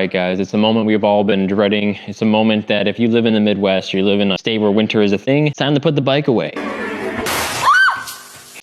right, guys, it's a moment we've all been dreading. It's a moment that if you live in the Midwest, or you live in a state where winter is a thing, it's time to put the bike away.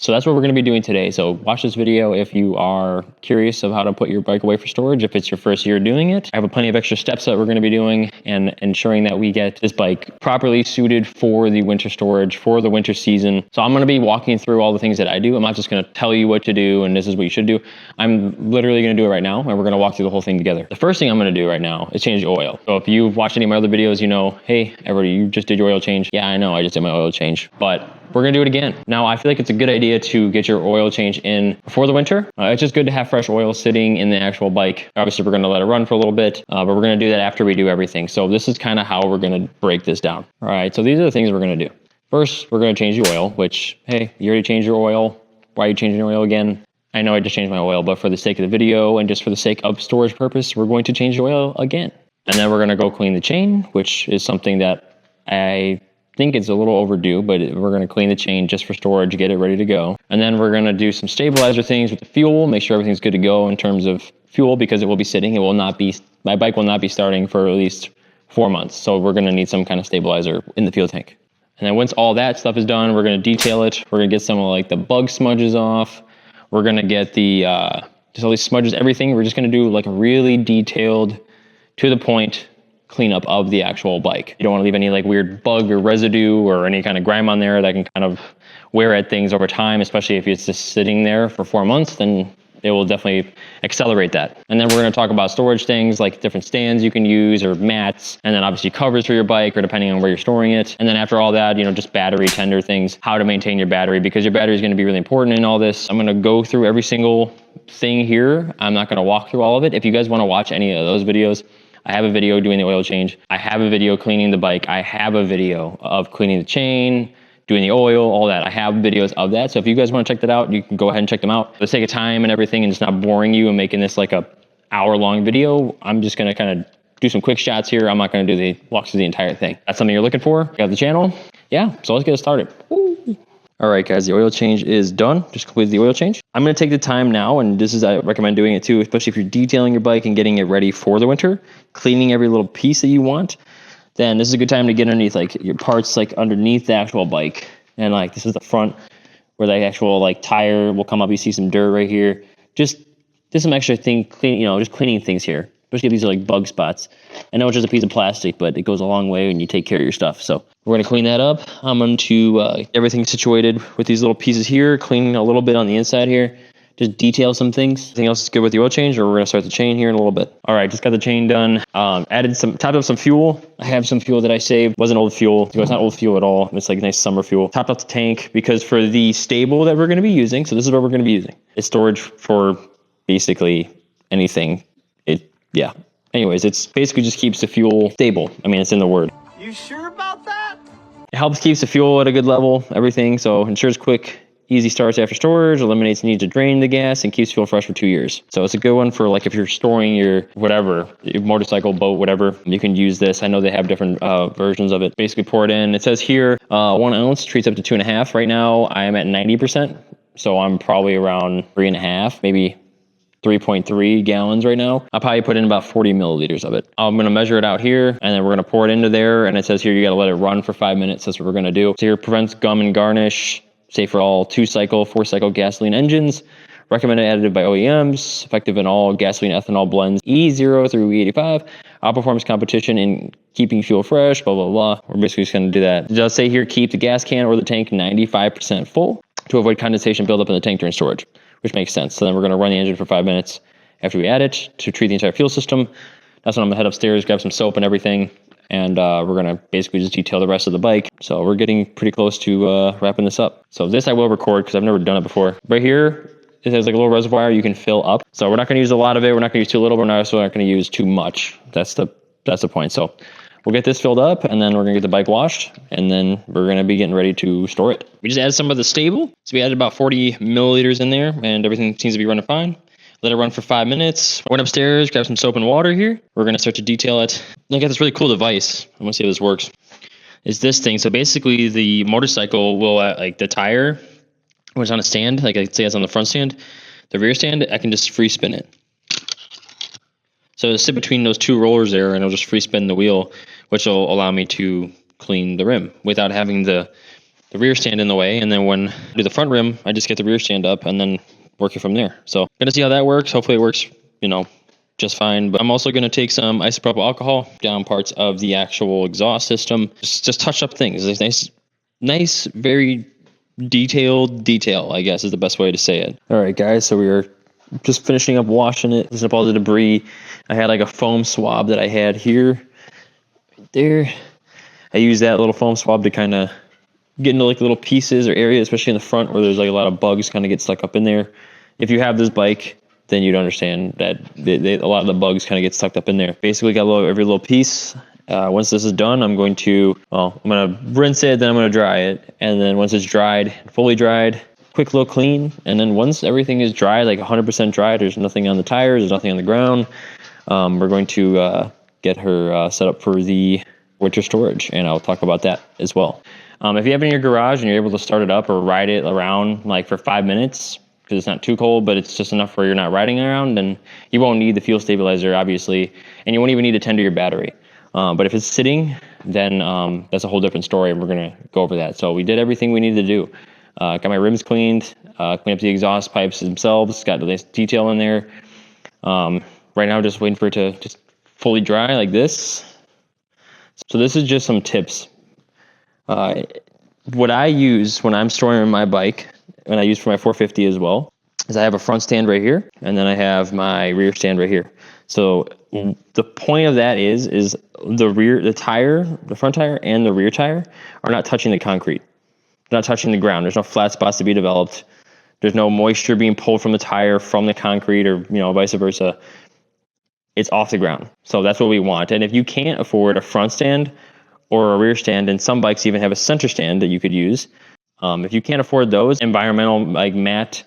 So that's what we're going to be doing today. So watch this video if you are curious of how to put your bike away for storage, if it's your first year doing it. I have plenty of extra steps that we're going to be doing and ensuring that we get this bike properly suited for the winter storage, for the winter season. So I'm going to be walking through all the things that I do. I'm not just going to tell you what to do and this is what you should do. I'm literally going to do it right now, and we're going to walk through the whole thing together. The first thing I'm going to do right now is change the oil. So if you've watched any of my other videos, you know, hey, everybody, you just did your oil change. Yeah, I know, I just did my oil change, but we're gonna do it again. Now, I feel like it's a good idea to get your oil change in before the winter. It's just good to have fresh oil sitting in the actual bike. Obviously, we're gonna let it run for a little bit, but we're gonna do that after we do everything. So this is kind of how we're gonna break this down. All right, so these are the things we're gonna do. First, we're gonna change the oil, which, hey, you already changed your oil. Why are you changing your oil again? I know I just changed my oil, but for the sake of the video and just for the sake of storage purpose, we're going to change the oil again. And then we're gonna go clean the chain, which is something that I think it's a little overdue, but we're going to clean the chain just for storage, get it ready to go. And then we're going to do some stabilizer things with the fuel, make sure everything's good to go in terms of fuel, because it will be sitting. It will not be, my bike will not be starting for at least 4 months. So we're going to need some kind of stabilizer in the fuel tank. And then once all that stuff is done, we're going to detail it. We're going to get some of like the bug smudges off. We're going to get the, just all these smudges, everything. We're just going to do like a really detailed, to the point cleanup of the actual bike. You don't want to leave any like weird bug or residue or any kind of grime on there that can kind of wear at things over time, especially if it's just sitting there for 4 months, then it will definitely accelerate that. And then we're going to talk about storage things like different stands you can use or mats, and then obviously covers for your bike or depending on where you're storing it. And then after all that, you know, just battery tender things, how to maintain your battery, because your battery is going to be really important in all this. I'm going to go through every single thing here. I'm not going to walk through all of it. If you guys want to watch any of those videos, I have a video doing the oil change. I have a video cleaning the bike. I have a video of cleaning the chain, doing the oil, all that. I have videos of that. So if you guys want to check that out, you can go ahead and check them out. For the sake of time and everything and just not boring you and making this like a hour-long video, I'm just gonna kind of do some quick shots here. I'm not gonna do the walk through the entire thing. That's something you're looking for? You got the channel? Yeah, so let's get it started. Woo. All right, guys, the oil change is done. Just completed the oil change. I'm going to take the time now, and this is, I recommend doing it too, especially if you're detailing your bike and getting it ready for the winter, cleaning every little piece that you want. Then this is a good time to get underneath like your parts, like underneath the actual bike. And like this is the front where the actual like tire will come up. You see some dirt right here. Just some extra thing, clean, you know, just cleaning things here. Especially if these are like bug spots. I know it's just a piece of plastic, but it goes a long way when you take care of your stuff. So we're going to clean that up. I'm going to get everything situated with these little pieces here, cleaning a little bit on the inside here. Just detail some things. Anything else is good with the oil change, or we're going to start the chain here in a little bit. All right, just got the chain done. Topped up some fuel. I have some fuel that I saved. It wasn't old fuel. It's not old fuel at all. It's like nice summer fuel. Topped up the tank because for the stable that we're going to be using, so this is what we're going to be using. It's storage for basically anything. Yeah. Anyways, it's basically just keeps the fuel stable. I mean, it's in the word. You sure about that? It helps keeps the fuel at a good level, everything. So ensures quick, easy starts after storage, eliminates the need to drain the gas, and keeps fuel fresh for 2 years. So it's a good one for like if you're storing your whatever, your motorcycle, boat, whatever, you can use this. I know they have different versions of it. Basically pour it in. It says here 1 ounce treats up to 2.5. Right now I am at 90%. So I'm probably around 3.5, maybe 3.3 gallons right now. I'll probably put in about 40 milliliters of it. I'm gonna measure it out here, and then we're gonna pour it into there, and it says here you gotta let it run for 5 minutes. That's what we're gonna do. So here, prevents gum and garnish, safe for all 2-cycle, 4-cycle gasoline engines, recommended additive by OEMs, effective in all gasoline ethanol blends E0 through E85, outperforms competition in keeping fuel fresh, blah, blah, blah. We're basically just gonna do that. It does say here, keep the gas can or the tank 95% full to avoid condensation buildup in the tank during storage, which makes sense. So then we're gonna run the engine for 5 minutes after we add it to treat the entire fuel system. That's when I'm gonna head upstairs, grab some soap and everything, and we're gonna basically just detail the rest of the bike. So we're getting pretty close to wrapping this up. So this I will record because I've never done it before. Right here, it has like a little reservoir you can fill up. So we're not gonna use a lot of it. We're not gonna use too little, but we're also not gonna use too much. That's the point. So we'll get this filled up, and then we're gonna get the bike washed, and then we're gonna be getting ready to store it. We just added some of the stable. So we added about 40 milliliters in there, and everything seems to be running fine. Let it run for 5 minutes. Went upstairs, grab some soap and water here. We're gonna start to detail it. I got this really cool device. I wanna see how this works. It's this thing. So basically the motorcycle will, like the tire, when it's on a stand, like I say it's on the front stand, the rear stand, I can just free spin it. So it'll sit between those two rollers there, and it'll just free spin the wheel, which will allow me to clean the rim without having the rear stand in the way. And then when I do the front rim, I just get the rear stand up and then work it from there. So gonna see how that works. Hopefully it works, just fine. But I'm also gonna take some isopropyl alcohol down parts of the actual exhaust system. Just touch up things. It's nice, very detailed detail, I guess is the best way to say it. All right, guys. So we are just finishing up washing it, cleaning up all the debris. I had like a foam swab that I had here, right there. I use that little foam swab to kind of get into like little pieces or areas, especially in the front where there's like a lot of bugs kind of get stuck up in there. If you have this bike, then you'd understand that a lot of the bugs kind of get stuck up in there. Basically got every little piece. Once this is done, I'm going to rinse it, then I'm going to dry it. And then once it's dried, fully dried, quick little clean. And then once everything is dry, like 100% dry, there's nothing on the tires, there's nothing on the ground. We're going to get her set up for the winter storage, and I'll talk about that as well. If you have it in your garage and you're able to start it up or ride it around like for 5 minutes, because it's not too cold, but it's just enough where you're not riding around, then you won't need the fuel stabilizer, obviously, and you won't even need to tend to your battery. But if it's sitting, then that's a whole different story, and we're going to go over that. So we did everything we needed to do. Got my rims cleaned, cleaned up the exhaust pipes themselves, got the nice detail in there. Right now, just waiting for it to just fully dry like this. So this is just some tips. What I use when I'm storing my bike, and I use for my 450 as well, is I have a front stand right here, and then I have my rear stand right here. So the point of that is the front tire and the rear tire are not touching the concrete. They're not touching the ground. There's no flat spots to be developed. There's no moisture being pulled from the tire from the concrete, or vice versa. It's off the ground. So that's what we want. And if you can't afford a front stand or a rear stand, and some bikes even have a center stand that you could use, if you can't afford those, environmental like mat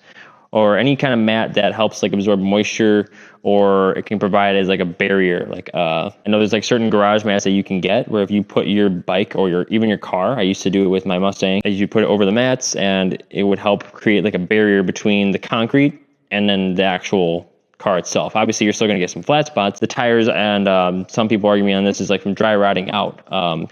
or any kind of mat that helps like absorb moisture, or it can provide as like a barrier. Like I know there's like certain garage mats that you can get where if you put your bike or even your car, I used to do it with my Mustang, you put it over the mats and it would help create like a barrier between the concrete and then the actual car itself. Obviously, you're still going to get some flat spots. The tires, and some people argue me on this, is like from dry rotting out.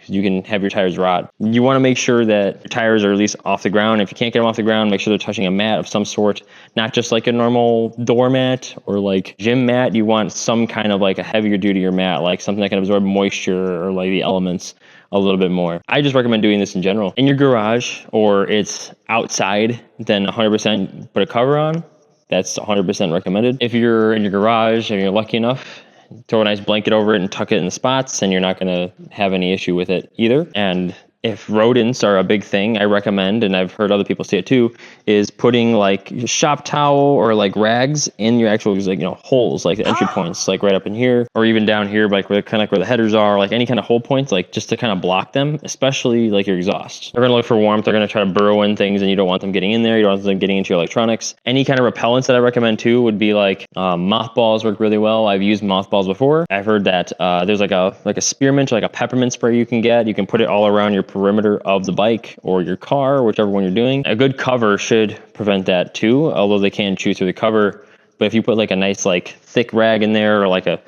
You can have your tires rot. You want to make sure that your tires are at least off the ground. If you can't get them off the ground, make sure they're touching a mat of some sort, not just like a normal doormat or like gym mat. You want some kind of like a heavier duty mat, like something that can absorb moisture or like the elements a little bit more. I just recommend doing this in general. In your garage or it's outside, then 100% put a cover on. That's 100% recommended. If you're in your garage and you're lucky enough, throw a nice blanket over it and tuck it in the spots, and you're not going to have any issue with it either. And if rodents are a big thing, I recommend, and I've heard other people say it too, is putting like shop towel or like rags in your actual holes, like the entry points, like right up in here or even down here, like where the headers are, like any kind of hole points, like just to kind of block them, especially like your exhaust. They're going to look for warmth. They're going to try to burrow in things, and you don't want them getting in there. You don't want them getting into your electronics. Any kind of repellents that I recommend too would be like mothballs work really well. I've used mothballs before. I've heard that there's like a spearmint, like a peppermint spray you can get. You can put it all around your perimeter of the bike or your car, whichever one you're doing. A good cover should prevent that too, although they can chew through the cover. But if you put like a nice like thick rag in there or like a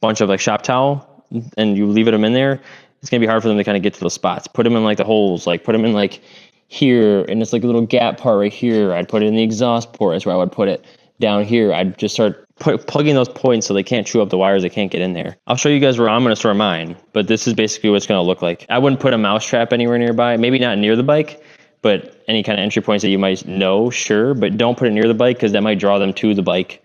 bunch of like shop towel and you leave them in there, it's gonna be hard for them to kind of get to those spots. Put them in like the holes, like put them in like here, and it's like a little gap part right here. I'd put it in the exhaust port, is where I would put it. Down here, I'd just start plugging those points so they can't chew up the wires, they can't get in there. I'll show you guys where I'm going to store mine, but this is basically what it's going to look like. I wouldn't put a mouse trap anywhere nearby, maybe not near the bike, but any kind of entry points that you might know, sure, but don't put it near the bike because that might draw them to the bike,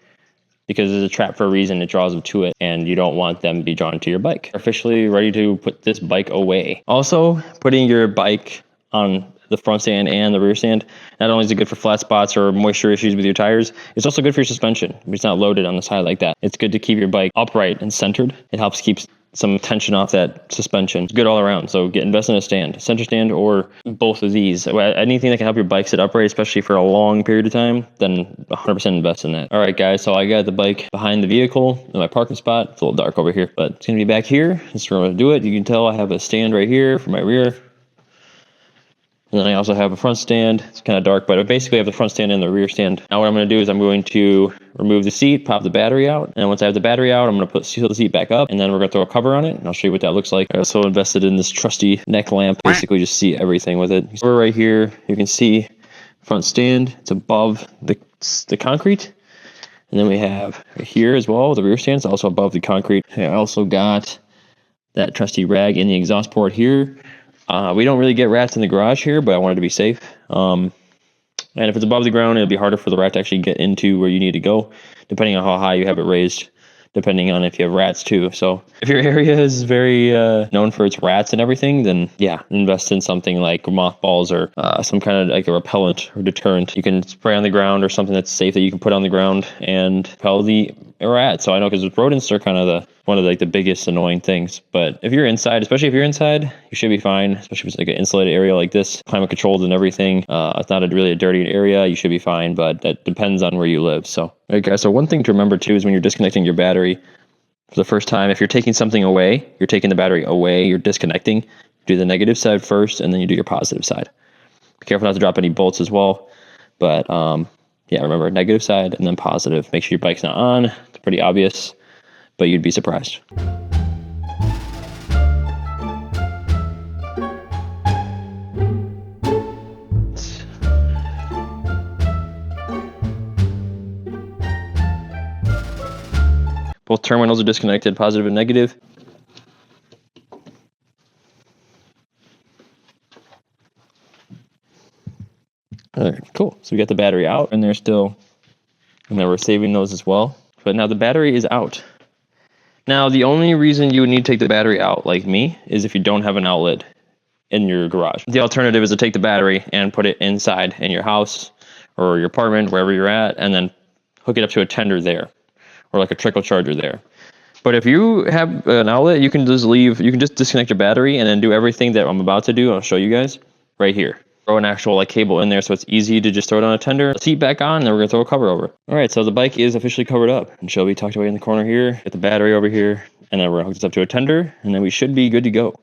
because there's a trap for a reason. It draws them to it, and you don't want them to be drawn to your bike. Officially ready to put this bike away. Also, putting your bike on the front stand and the rear stand, not only is it good for flat spots or moisture issues with your tires, it's also good for your suspension. It's not loaded on the side like that. It's good to keep your bike upright and centered. It helps keep some tension off that suspension. It's good all around. So invest in a stand, center stand, or both of these. Anything that can help your bike sit upright, especially for a long period of time, then 100% invest in that. All right, guys. So I got the bike behind the vehicle in my parking spot. It's a little dark over here, but it's going to be back here. That's where I'm going to do it. You can tell I have a stand right here for my rear. And then I also have a front stand. It's kind of dark, but I basically have the front stand and the rear stand. Now what I'm going to do is I'm going to remove the seat, pop the battery out. And once I have the battery out, I'm going to seal the seat back up, and then we're going to throw a cover on it. And I'll show you what that looks like. I also invested in this trusty neck lamp. Basically just see everything with it. So right here, you can see front stand. It's above the concrete. And then we have here as well, the rear stand is also above the concrete. I also got that trusty rag in the exhaust port here. We don't really get rats in the garage here, but I wanted to be safe. And if it's above the ground, it'll be harder for the rat to actually get into where you need to go, depending on how high you have it raised, depending on if you have rats too. So if your area is very known for its rats and everything, then yeah, invest in something like mothballs or some kind of like a repellent or deterrent. You can spray on the ground or something that's safe that you can put on the ground and repel the rat. So I know because rodents are kind of one of the biggest annoying things. But if you're inside, especially if you're inside, you should be fine. Especially if it's like an insulated area like this, climate controlled and everything. It's not really a dirty area. You should be fine, but that depends on where you live. So, all right, guys. So one thing to remember too is when you're disconnecting your battery for the first time, if you're taking something away, you're taking the battery away, you're disconnecting. Do the negative side first, and then you do your positive side. Be careful not to drop any bolts as well. But yeah, remember negative side and then positive. Make sure your bike's not on. It's pretty obvious, but you'd be surprised. Both terminals are disconnected, positive and negative. All right, cool. So we got the battery out and they're still, and then we're saving those as well. But now the battery is out. Now the only reason you would need to take the battery out, like me, is if you don't have an outlet in your garage. The alternative is to take the battery and put it inside in your house or your apartment, wherever you're at, and then hook it up to a tender there, or like a trickle charger there. But if you have an outlet, you can just disconnect your battery and then do everything that I'm about to do. I'll show you guys right here. Throw an actual cable in there so it's easy to just throw it on a tender, seat back on, and then we're gonna throw a cover over. All right, so the bike is officially covered up. And Shelby tucked away in the corner here, get the battery over here, and then we're gonna hook this up to a tender, and then we should be good to go.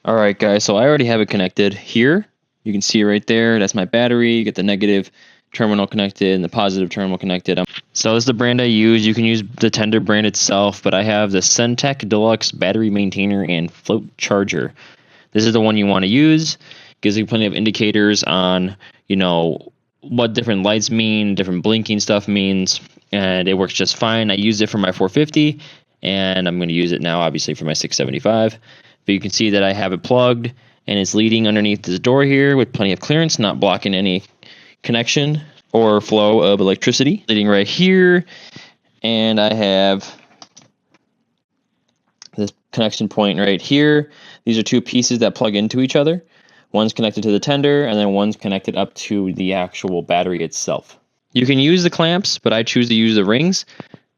All right, guys, so I already have it connected here. You can see right there, that's my battery. You get the negative terminal connected and the positive terminal connected. So this is the brand I use. You can use the tender brand itself, but I have the Centec Deluxe Battery Maintainer and Float Charger. This is the one you want to use. Gives you plenty of indicators on, you know, what different lights mean, different blinking stuff means, and it works just fine. I used it for my 450, and I'm going to use it now, obviously, for my 675. But you can see that I have it plugged, and it's leading underneath this door here with plenty of clearance, not blocking any connection or flow of electricity. Leading right here, and I have this connection point right here. These are two pieces that plug into each other. One's connected to the tender, and then one's connected up to the actual battery itself. You can use the clamps, but I choose to use the rings.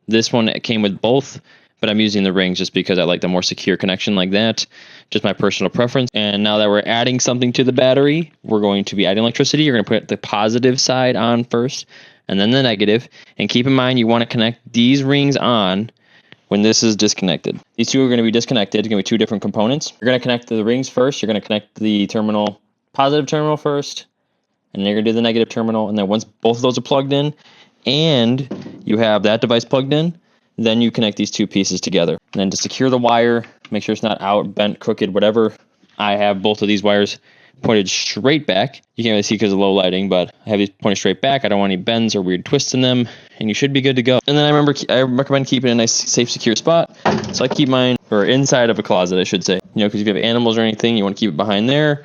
This one came with both, but I'm using the rings just because I like the more secure connection like that. Just my personal preference. And now that we're adding something to the battery, we're going to be adding electricity. You're going to put the positive side on first, and then the negative. And keep in mind, you want to connect these rings on when this is disconnected. These two are going to be disconnected. It's going to be two different components. You're going to connect the rings first. You're going to connect the terminal, positive terminal first, and then you're going to do the negative terminal. And then once both of those are plugged in and you have that device plugged in, then you connect these two pieces together. And then to secure the wire, make sure it's not out, bent, crooked, whatever. I have both of these wires pointed straight back. You can't really see because of low lighting, but I have these pointed straight back. I don't want any bends or weird twists in them, and you should be good to go. And then I recommend keeping it in a nice, safe, secure spot. So I keep mine, or inside of a closet, I should say. You know, because if you have animals or anything, you want to keep it behind there.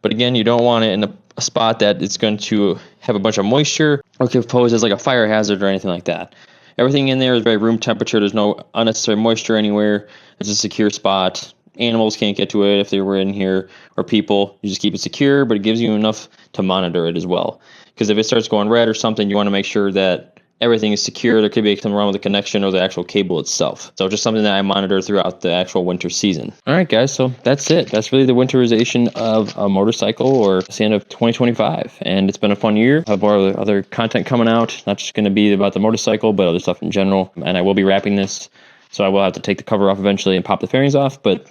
But again, you don't want it in a spot that it's going to have a bunch of moisture or could pose as like a fire hazard or anything like that. Everything in there is very room temperature. There's no unnecessary moisture anywhere. It's a secure spot. Animals can't get to it if they were in here, or people. You just keep it secure, but it gives you enough to monitor it as well. Because if it starts going red or something, you want to make sure that everything is secure. There could be something wrong with the connection or the actual cable itself. So just something that I monitor throughout the actual winter season. All right, guys, so that's it. That's really the winterization of a motorcycle, or it's the end of 2025. And it's been a fun year. I have more other content coming out, not just going to be about the motorcycle, but other stuff in general. And I will be wrapping this. So I will have to take the cover off eventually and pop the fairings off, but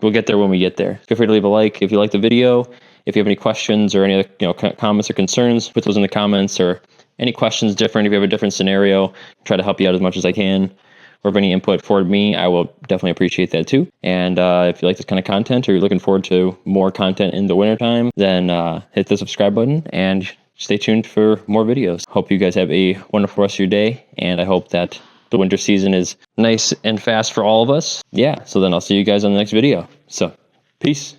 we'll get there when we get there. Feel free to leave a like if you like the video. If you have any questions or any other comments or concerns, put those in the comments, or any questions different. If you have a different scenario, try to help you out as much as I can. Or if any input for me, I will definitely appreciate that too. And if you like this kind of content, or you're looking forward to more content in the wintertime, then hit the subscribe button and stay tuned for more videos. Hope you guys have a wonderful rest of your day, and I hope that the winter season is nice and fast for all of us. Yeah, so then I'll see you guys on the next video. So, peace.